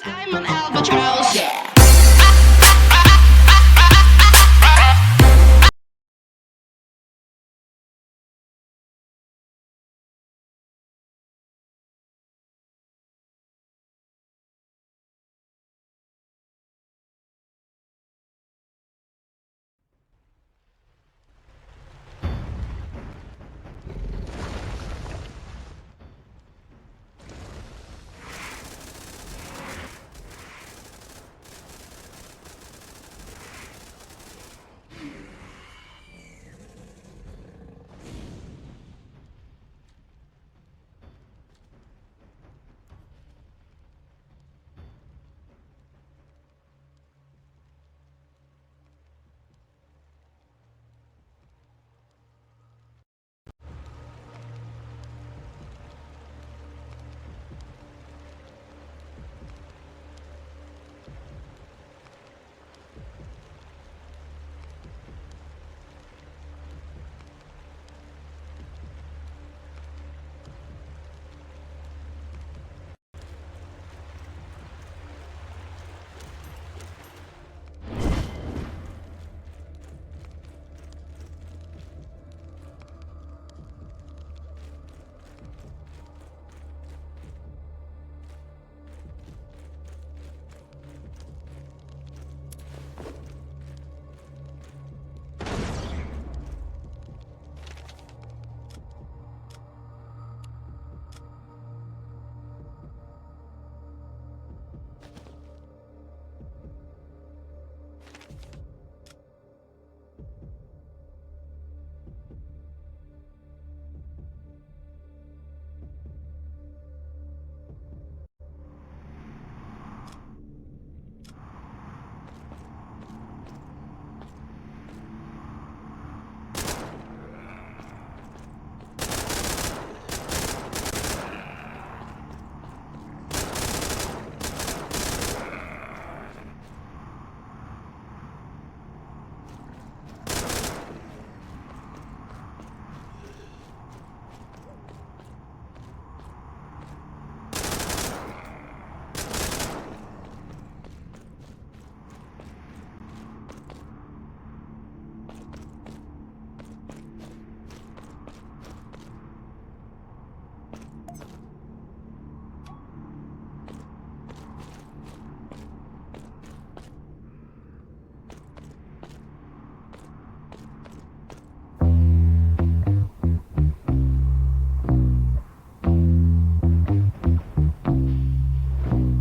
I'm an albatross.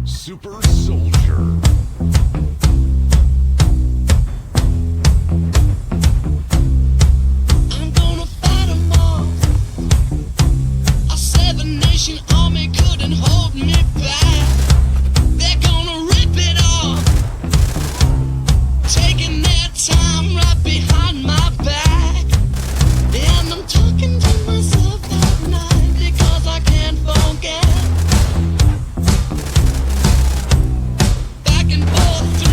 Super Soldier. I'm gonna fight 'em all. A seven-nation army couldn't hold me back. They're gonna rip it off, taking their time right behind my back. And I'm talking to myself at night because I can't forget. Back and forth.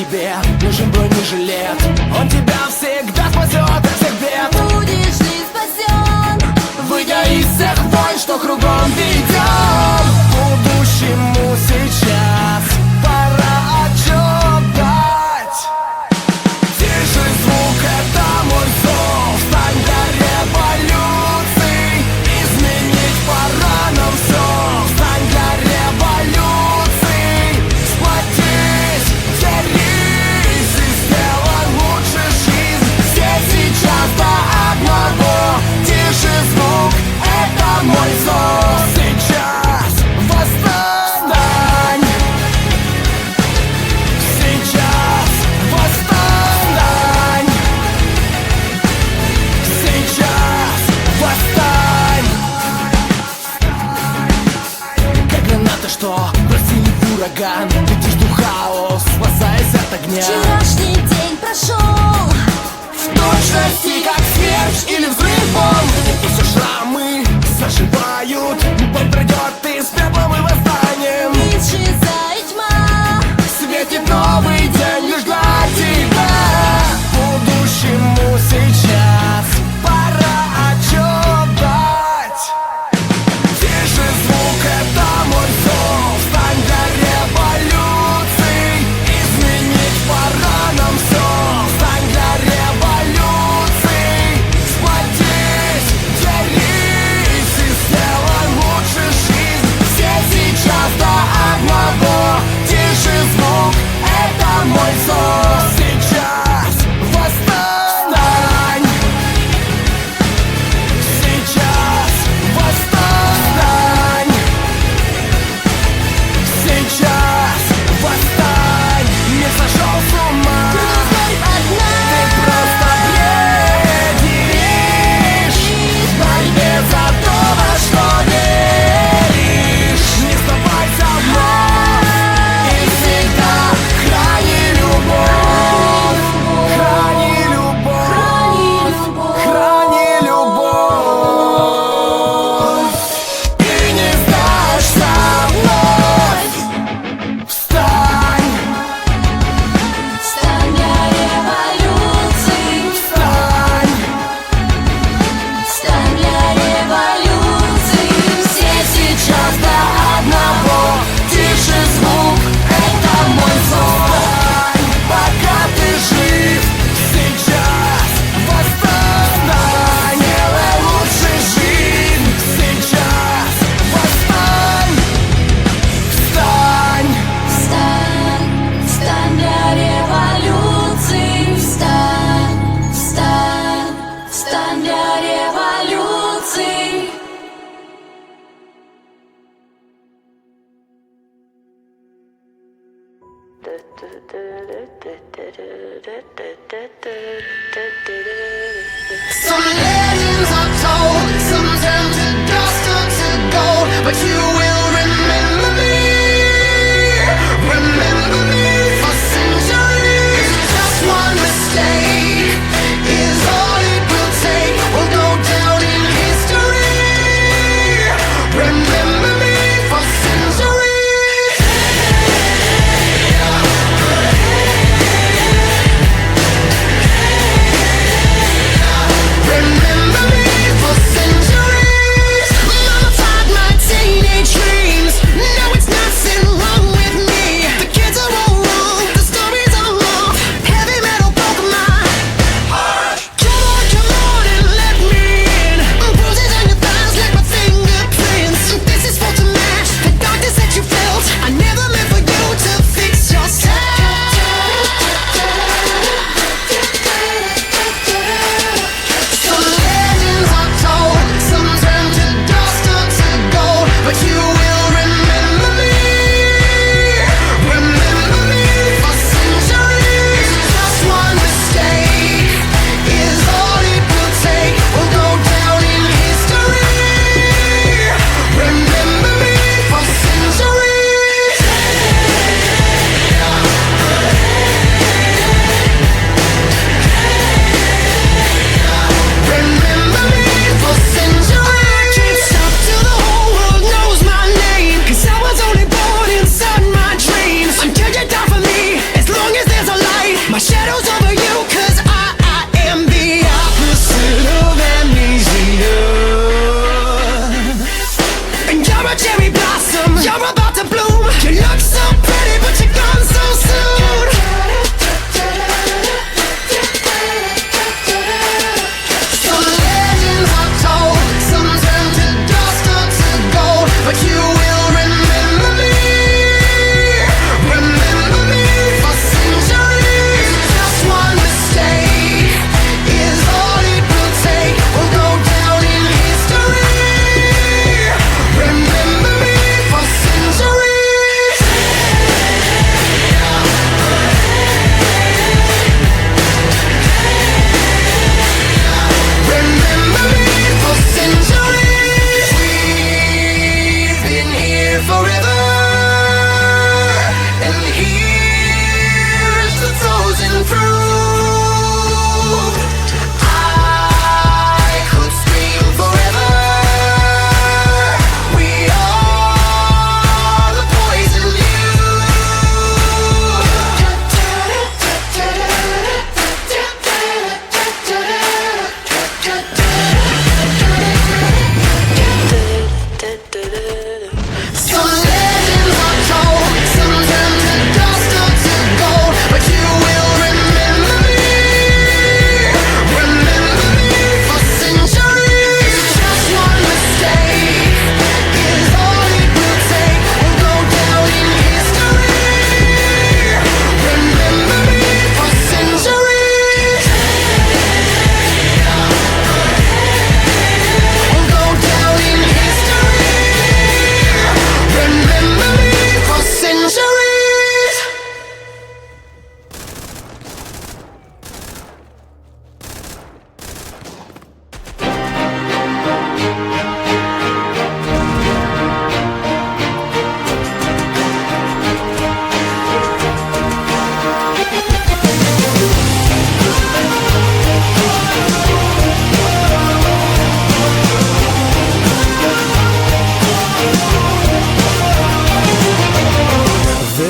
тебе нужен бронежилет. Он тебя всегда спасет от всех бед. Будешь ли спасен, выйдя из всех войн, что кругом ведем. Будущему сейчас пора отчет дать. Тише звук, это мой зов. Стань для революции. Изменить пора нам все. Стань для революции. Сплотись, делись и сделай лучше жизнь. Все сейчас до одного. Тише звук, это мой зов. Сейчас восстань. Сейчас восстань. Сейчас восстань. Как граната, что бросили в ураган. Летишь в хаос, спасаясь от огня. вчерашний день прошел, В точности, как смерч или взрывом. И все шрамы заживают. Бой придет и с пеплом и восстанием. исчезает тьма, Светит новый день лишь для тебя. Будущему сейчас пора отчет дать. Тише звук, это мой зов. Стань для революции. Изменить пора нам все. Стань для революции. Сплотись, делись и сделай лучше жизнь. Все сейчас до одного. Тише звук, это мой зов. Сейчас восстань. Сейчас восстань. Сейчас восстань. Мир сошел с ума. одна. Ты просто бредишь в борьбе за то, во что веришь. Не сдавайся вновь. И всегда храни любовь. Храни любовь. Храни любовь. И не сдашься вновь. Встань. Стань для революции, Встань. стань для революции. Все сейчас до одного. Тише звук, это мой зов. Пока ты жив, сейчас восстань. Делай лучше жизнь. Сейчас восстань. Встань. Встань, встань для революции, встань, встань, встань для революции. Some legends are told, some turn to dust or to gold, but you will remember me for centuries. Just one mistake is all it will take. We'll go down in history. Remember me for centuries. Remember me for centuries. Mama taught my teenage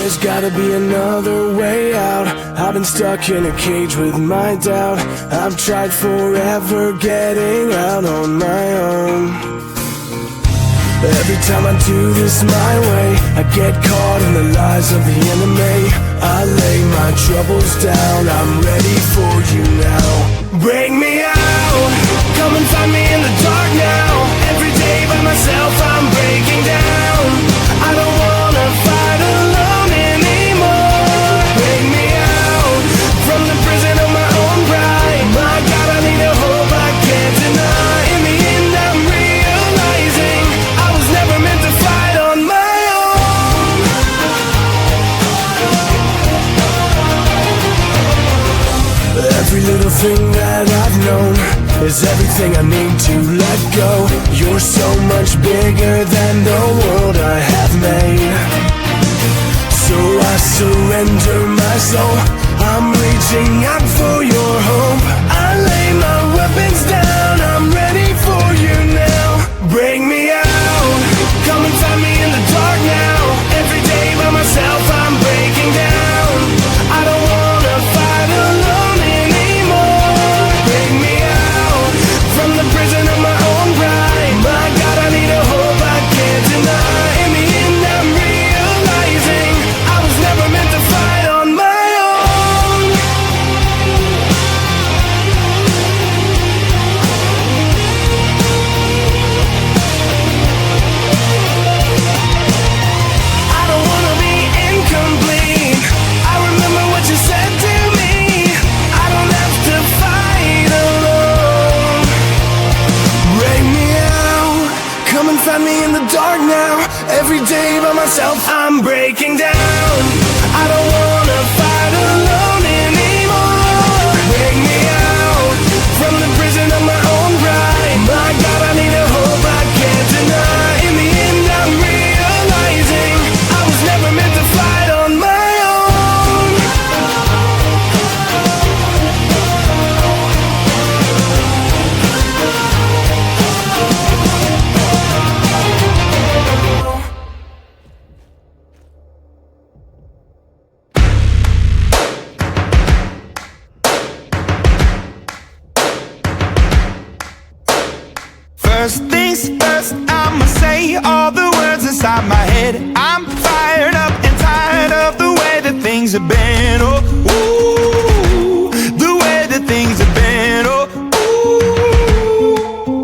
There's gotta be another way out. I've been stuck in a cage with my doubt. I've tried forever getting out on my own. Every time I do this my way, I get caught in the lies of the enemy. I lay my troubles down, I'm ready for you now. Bring me out, come and find me in the dark now. Every day by myself I'm breaking down. I don't wanna fight alone anymore. Bring me out, from the prison of my own pride. My God, I need a hope I can't deny. In the end I'm realizing I was never meant to fight on my own. Every little thing that I've known is everything I need to let go. You're so much bigger than the world I have made. So I surrender my soul, I'm reaching out for your hope. I lay my weapons down, I'm ready for you now. Bring me out, come and find me in the dark now. Every day by myself I'm breaking down. I don't wanna fight alone anymore. Bring me out, from the prison of my own pride. My God, I need a hope I can't deny. In the end I'm realizing I was never meant to fight on my own. I don't wanna be incomplete. I remember what you said to me. I don't have to fight alone. Bring me out, come and find me in the dark now. Every day by myself I'm breaking down. I don't wanna fight alone anymore. Bring me out, from the prison of my own pride. My God, I need a hope I can't deny. In the end I'm realizing I was never meant to fight on my own. First things first, I'ma say all the words inside my head. I'm fired up and tired of the way that things have been. Oh, ooh, the way that things have been. Oh, ooh.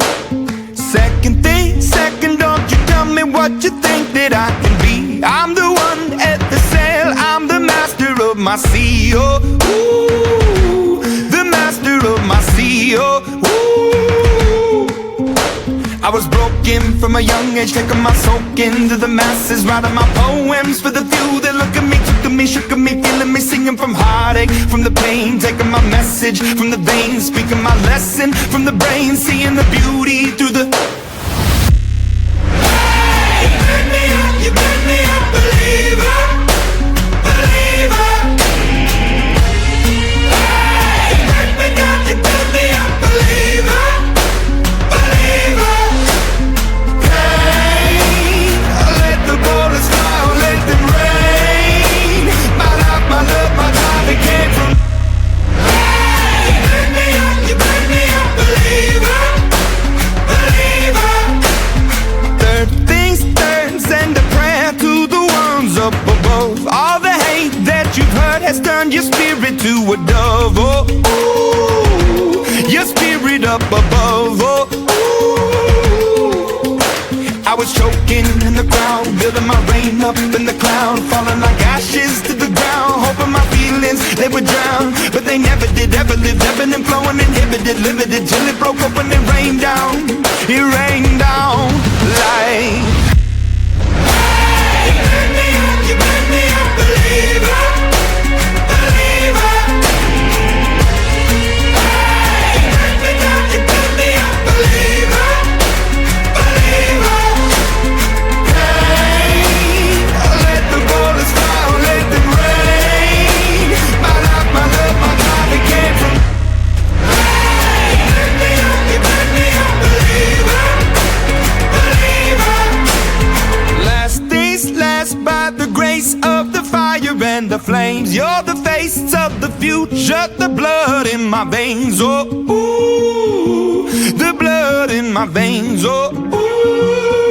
Second thing, second, don't you tell me what you think that I can be. I'm the one at the sail, I'm the master of my sea. Oh, ooh, the master of my sea. Oh, ooh. I was broken from a young age, taking my soak into the masses, writing my poems for the few that look at me, took at me, shook at me, feeling me, singing from heartache, from the pain, taking my message from the veins, speaking my lesson from the brain, seeing the beauty through the. Hey, you burn me up, you burn me up, believer, believer. Hey, you burn me down, you burn me up, believer. Up above, all the hate that you've heard has turned your spirit to a dove. Oh, ooh, your spirit up above. Oh, ooh. I was choking in the crowd, building my rain up in the cloud, falling like ashes to the ground, hoping my feelings they would drown, but they never did. Ever lived, ebbing and flowing, inhibited, limited, till it broke open and rained down. It rained down like. You burn me up, believer, believer. Hey, you burn me down, you burn me up, believer, believer. Hey, let the bullets fly, let them rain. My life, my love, my God, it came from. Hey, you burn me up, believer. the flames. You're the face of the future, the blood in my veins. Oh, ooh, the blood in my veins. Oh, ooh.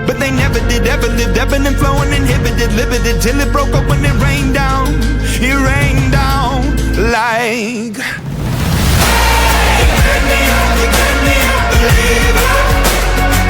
But they never did, ever lived, ebbing and flowing, inhibited, limited, till it broke up when it rained down. It rained down like. Hey, turn me up, believer, believer.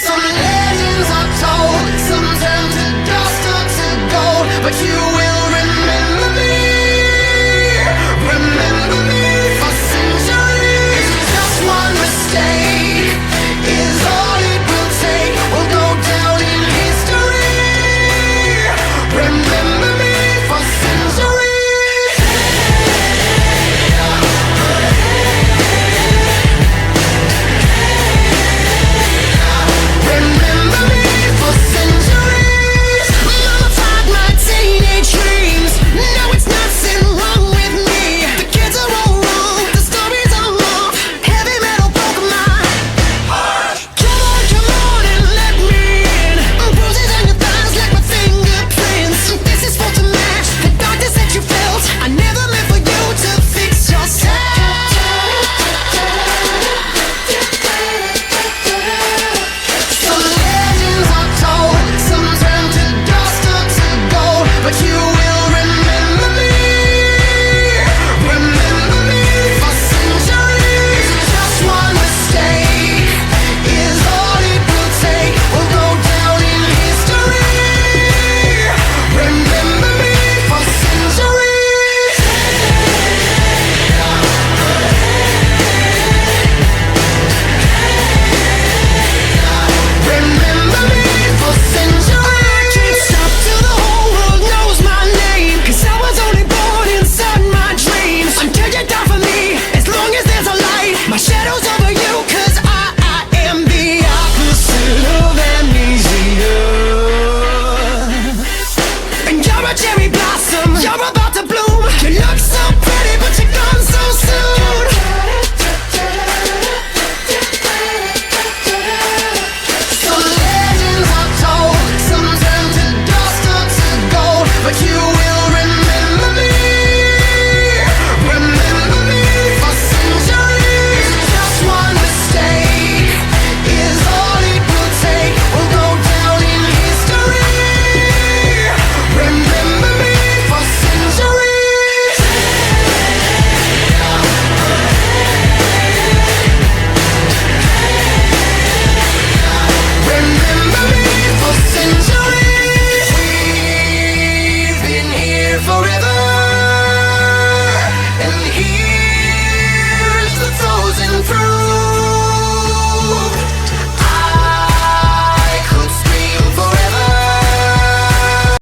Some legends are told, some turn to dust or to gold, but you